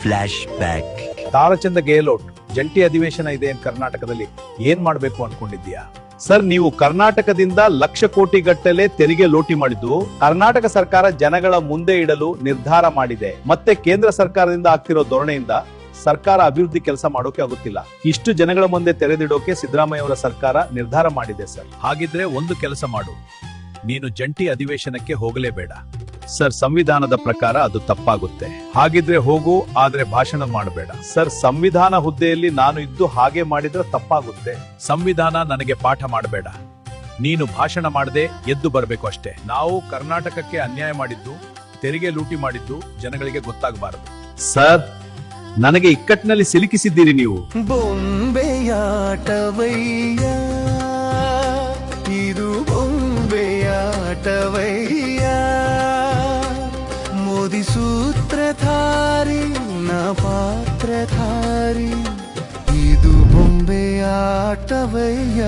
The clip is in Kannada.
Flash back. ತಾರಚಂದ ಗೆಹ್ಲೋಟ್ ಜಂಟಿ ಅಧಿವೇಶನ ಇದೆ ಕರ್ನಾಟಕದಲ್ಲಿ, ಏನ್ ಮಾಡ್ಬೇಕು ಅನ್ಕೊಂಡಿದ್ಯಾ? ಸರ್, ನೀವು ಕರ್ನಾಟಕದಿಂದ ಲಕ್ಷ ಕೋಟಿ ಗಟ್ಟಲೆ ತೆರಿಗೆ ಲೂಟಿ ಮಾಡಿದ್ದು ಕರ್ನಾಟಕ ಸರ್ಕಾರ ಜನಗಳ ಮುಂದೆ ಇಡಲು ನಿರ್ಧಾರ ಮಾಡಿದೆ. ಮತ್ತೆ ಕೇಂದ್ರ ಸರ್ಕಾರದಿಂದ ಆಗ್ತಿರೋ ಧೋರಣೆಯಿಂದ ಸರ್ಕಾರ ಅಭಿವೃದ್ಧಿ ಕೆಲಸ ಮಾಡೋಕೆ ಆಗುತ್ತಿಲ್ಲ. ಇಷ್ಟು ಜನಗಳ ಮುಂದೆ ತೆರೆದಿಡೋಕೆ ಸಿದ್ದರಾಮಯ್ಯ ಅವರ ಸರ್ಕಾರ ನಿರ್ಧಾರ ಮಾಡಿದೆ ಸರ್. ಹಾಗಿದ್ರೆ ಒಂದು ಕೆಲಸ ಮಾಡು, ನೀನು ಜಂಟಿ ಅಧಿವೇಶನಕ್ಕೆ ಹೋಗಲೇಬೇಡ. ಸರ್, ಸಂವಿಧಾನದ ಪ್ರಕಾರ ಅದು ತಪ್ಪಾಗುತ್ತೆ. ಹಾಗಿದ್ರೆ ಹೋಗು, ಆದ್ರೆ ಭಾಷಣ ಮಾಡಬೇಡ. ಸರ್, ಸಂವಿಧಾನ ಹುದ್ದೆಯಲ್ಲಿ ನಾನು ಇದ್ದು ಹಾಗೆ ಮಾಡಿದ್ರೆ ತಪ್ಪಾಗುತ್ತೆ. ಸಂವಿಧಾನ ನನಗೆ ಪಾಠ ಮಾಡಬೇಡ. ನೀನು ಭಾಷಣ ಮಾಡದೆ ಎದ್ದು ಬರಬೇಕು ಅಷ್ಟೇ. ನಾವು ಕರ್ನಾಟಕಕ್ಕೆ ಅನ್ಯಾಯ ಮಾಡಿದ್ದು, ತೆರಿಗೆ ಲೂಟಿ ಮಾಡಿದ್ದು ಜನಗಳಿಗೆ ಗೊತ್ತಾಗಬಾರದು. ಸರ್, ನನಗೆ ಇಕ್ಕಟ್ಟಿನಲ್ಲಿ ಸಿಲುಕಿಸಿದ್ದೀರಿ ನೀವು. ಬೊಂಬೆಯಾಟವಯ್ಯ, ಇದು ಬೊಂಬೆಯಾಟವಯ್ಯ, ಮೋದಿ ಸೂತ್ರಧಾರಿ ನ ಪಾತ್ರಧಾರಿ, ಇದು ಬೊಂಬೆಯಾಟವಯ್ಯ.